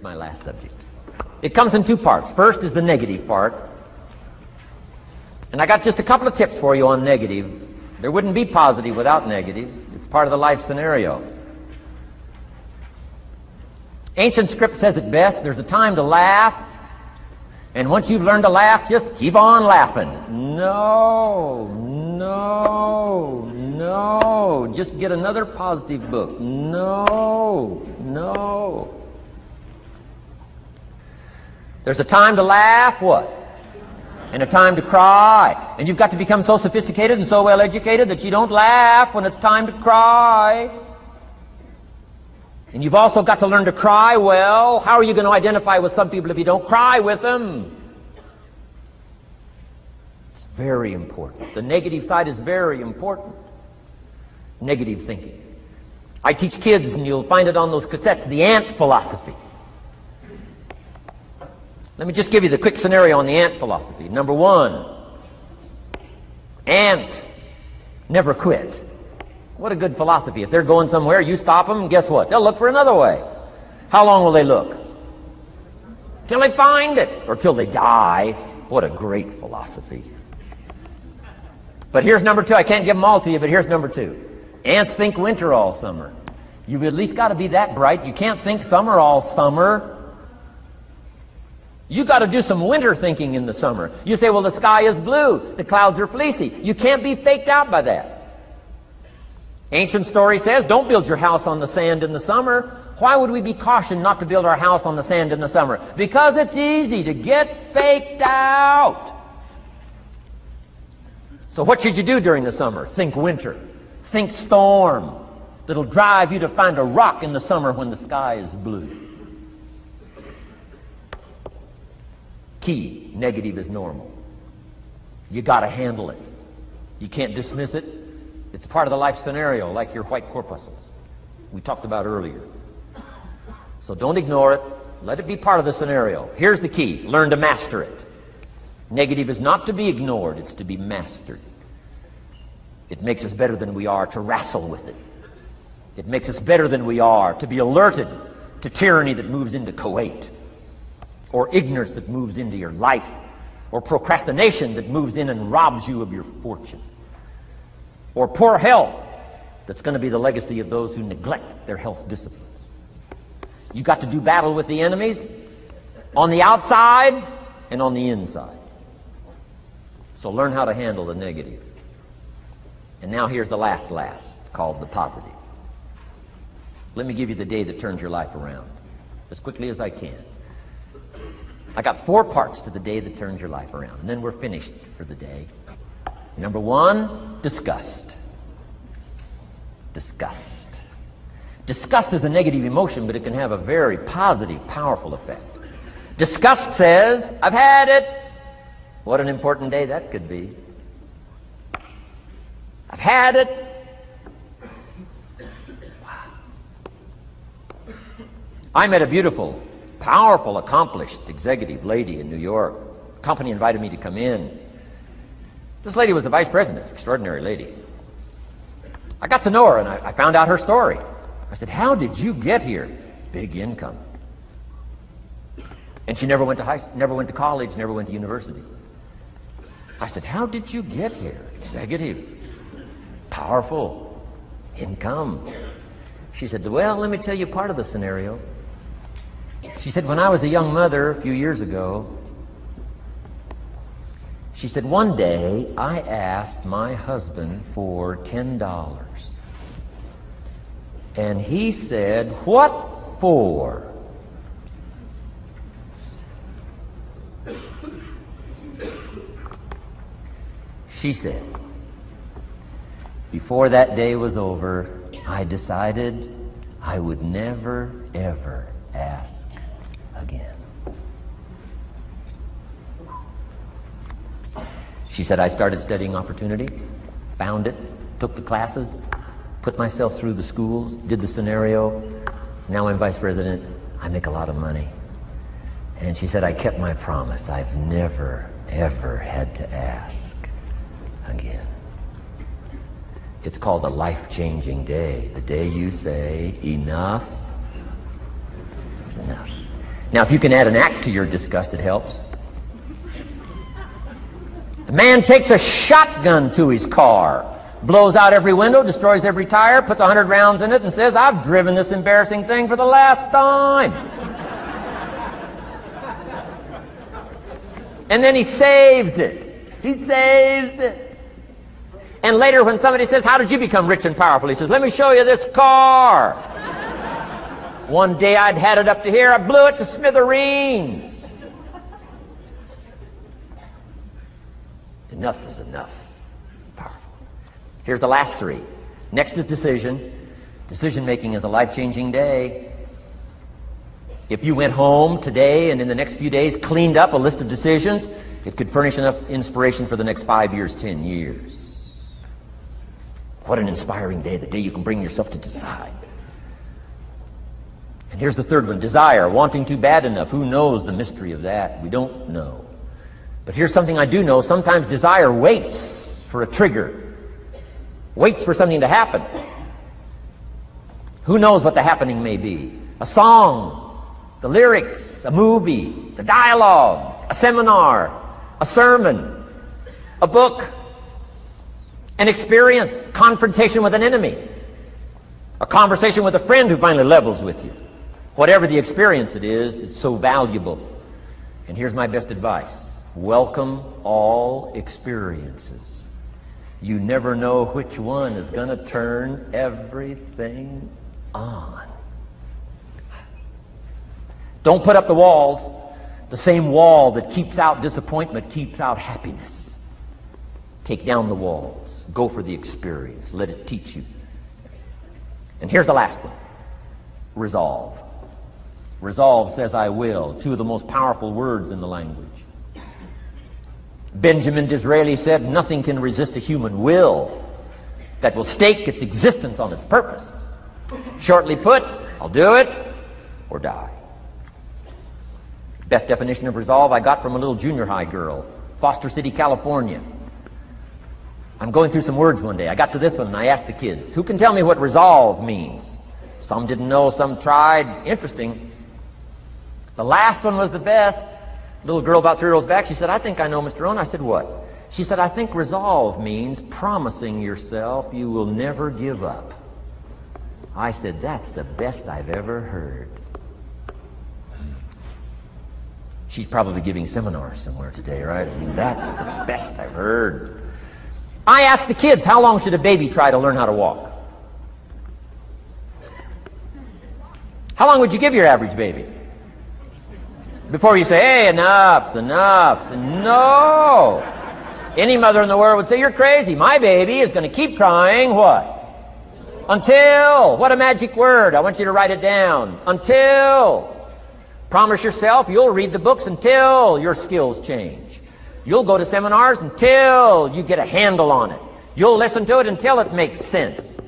my last subject. It comes in two parts. First is the negative part. And I got just a couple of tips for you on negative. There wouldn't be positive without negative. It's part of the life scenario. Ancient script says it best. There's a time to laugh. And once you've learned to laugh, just keep on laughing. No. Just get another positive book. No. There's a time to laugh, what? And a time to cry. And you've got to become so sophisticated and so well educated that you don't laugh when it's time to cry. And you've also got to learn to cry well. How are you going to identify with some people if you don't cry with them? It's very important. The negative side is very important. Negative thinking. I teach kids, and you'll find it on those cassettes, the ant philosophy. Let me just give you the quick scenario on the ant philosophy. Number one, ants never quit. What a good philosophy. If they're going somewhere, you stop them, and guess what? They'll look for another way. How long will they look? Till they find it, or till they die. What a great philosophy. But here's number two. I can't give them all to you, but here's number two. Ants think winter all summer. You've at least got to be that bright. You can't think summer all summer. You got to do some winter thinking in the summer. You say, well, the sky is blue, the clouds are fleecy. You can't be faked out by that. Ancient story says, don't build your house on the sand in the summer. Why would we be cautioned not to build our house on the sand in the summer? Because it's easy to get faked out. So what should you do during the summer? Think winter. Think storm. That'll drive you to find a rock in the summer when the sky is blue. Key, negative is normal. You got to handle it. You can't dismiss it. It's part of the life scenario, like your white corpuscles we talked about earlier. So don't ignore it. Let it be part of the scenario. Here's the key. Learn to master it. Negative is not to be ignored. It's to be mastered. It makes us better than we are to wrestle with it. It makes us better than we are to be alerted to tyranny that moves into Kuwait, or ignorance that moves into your life, or procrastination that moves in and robs you of your fortune, or poor health that's going to be the legacy of those who neglect their health disciplines. You've got to do battle with the enemies on the outside and on the inside. So learn how to handle the negative. And now here's the last, called the positive. Let me give you the day that turns your life around, as quickly as I can. I got 4 parts to the day that turns your life around, and then we're finished for the day. Number 1, disgust. Disgust. Disgust is a negative emotion, but it can have a very positive, powerful effect. Disgust says, I've had it. What an important day that could be. I've had it. Wow. I met a beautiful, powerful, accomplished executive lady in New York. The company invited me to come in. This lady was a vice president, extraordinary lady. I got to know her, and I found out her story. I said, how did you get here? Big income. And she never went to college, never went to university. I said, how did you get here? Executive, powerful, income. She said, well, let me tell you part of the scenario. She said, when I was a young mother a few years ago, she said, one day I asked my husband for $10. And he said, what for? She said, before that day was over, I decided I would never, ever ask again. She said, I started studying opportunity, found it, took the classes, put myself through the schools, did the scenario. Now I'm vice president. I make a lot of money. And she said, I kept my promise. I've never, ever had to ask again. It's called a life-changing day. The day you say, enough is enough. Now, if you can add an act to your disgust, it helps. A man takes a shotgun to his car, blows out every window, destroys every tire, puts 100 rounds in it, and says, I've driven this embarrassing thing for the last time. And then he saves it. He saves it. And later when somebody says, how did you become rich and powerful? He says, let me show you this car. One day I'd had it up to here, I blew it to smithereens. Enough is enough. Powerful. Here's the last three. Next is decision. Decision making is a life-changing day. If you went home today and in the next few days cleaned up a list of decisions, it could furnish enough inspiration for the next 5 years, 10 years. What an inspiring day, the day you can bring yourself to decide. And here's the third one, desire, wanting too bad enough. Who knows the mystery of that? We don't know. But here's something I do know. Sometimes desire waits for a trigger, waits for something to happen. Who knows what the happening may be? A song, the lyrics, a movie, the dialogue, a seminar, a sermon, a book, an experience, confrontation with an enemy, a conversation with a friend who finally levels with you. Whatever the experience it is, it's so valuable. And here's my best advice. Welcome all experiences. You never know which one is going to turn everything on. Don't put up the walls. The same wall that keeps out disappointment keeps out happiness. Take down the walls. Go for the experience. Let it teach you. And here's the last one. Resolve. Resolve says I will. Two of the most powerful words in the language. Benjamin Disraeli said, nothing can resist a human will that will stake its existence on its purpose. Shortly put, I'll do it or die. Best definition of resolve I got from a little junior high girl, Foster City, California. I'm going through some words one day. I got to this one and I asked the kids, who can tell me what resolve means? Some didn't know, some tried. Interesting. The last one was the best. Little girl about 3 rows back, she said, I think I know, Mr. Rohn. I said, what? She said, I think resolve means promising yourself you will never give up. I said, that's the best I've ever heard. She's probably giving seminars somewhere today, right? I mean, that's the best I've heard. I asked the kids, how long should a baby try to learn how to walk? How long would you give your average baby? Before you say, hey, enough's enough. No. Any mother in the world would say, you're crazy. My baby is going to keep trying what? Until. What a magic word. I want you to write it down. Until. Promise yourself you'll read the books until your skills change. You'll go to seminars until you get a handle on it. You'll listen to it until it makes sense.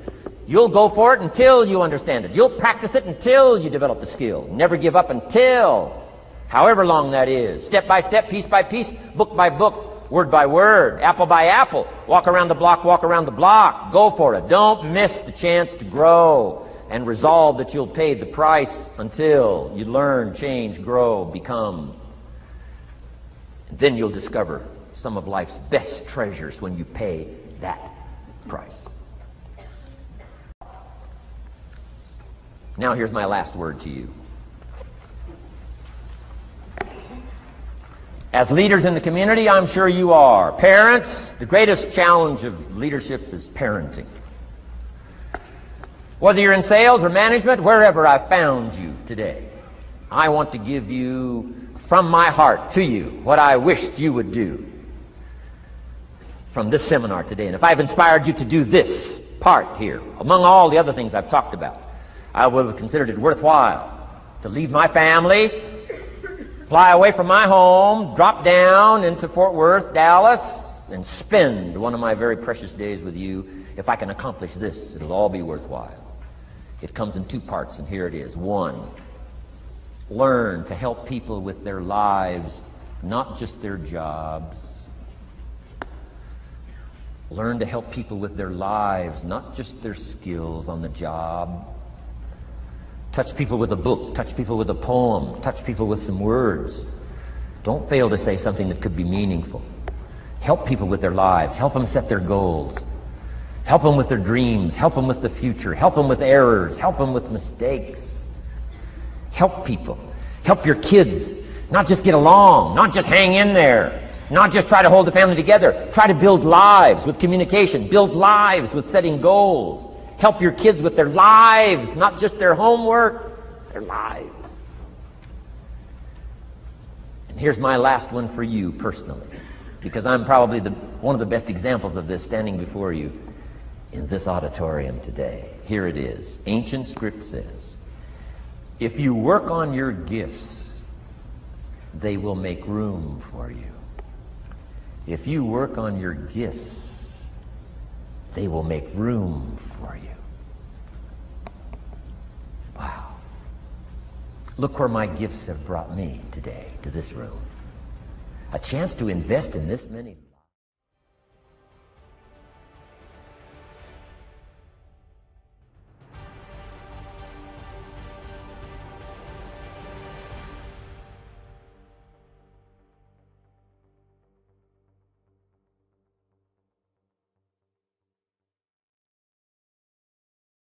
You'll go for it until you understand it. You'll practice it until you develop the skill. Never give up until. However long that is, step by step, piece by piece, book by book, word by word, apple by apple, walk around the block, go for it. Don't miss the chance to grow and resolve that you'll pay the price until you learn, change, grow, become. And then you'll discover some of life's best treasures when you pay that price. Now here's my last word to you. As leaders in the community, I'm sure you are. Parents, the greatest challenge of leadership is parenting. Whether you're in sales or management, wherever I've found you today, I want to give you, from my heart to you, what I wished you would do from this seminar today. And if I've inspired you to do this part here, among all the other things I've talked about, I would have considered it worthwhile to leave my family, fly away from my home, drop down into Fort Worth, Dallas, and spend one of my very precious days with you. If I can accomplish this, it'll all be worthwhile. It comes in two parts, and here it is. One, learn to help people with their lives, not just their jobs. Learn to help people with their lives, not just their skills on the job. Touch people with a book. Touch people with a poem. Touch people with some words. Don't fail to say something that could be meaningful. Help people with their lives. Help them set their goals. Help them with their dreams. Help them with the future. Help them with errors. Help them with mistakes. Help people. Help your kids. Not just get along. Not just hang in there. Not just try to hold the family together. Try to build lives with communication. Build lives with setting goals. Help your kids with their lives, not just their homework, their lives. And here's my last one for you personally, because I'm probably one of the best examples of this standing before you in this auditorium today. Here it is. Ancient script says, if you work on your gifts, they will make room for you. If you work on your gifts, they will make room for you. Wow. Look where my gifts have brought me today, to this room. A chance to invest in this many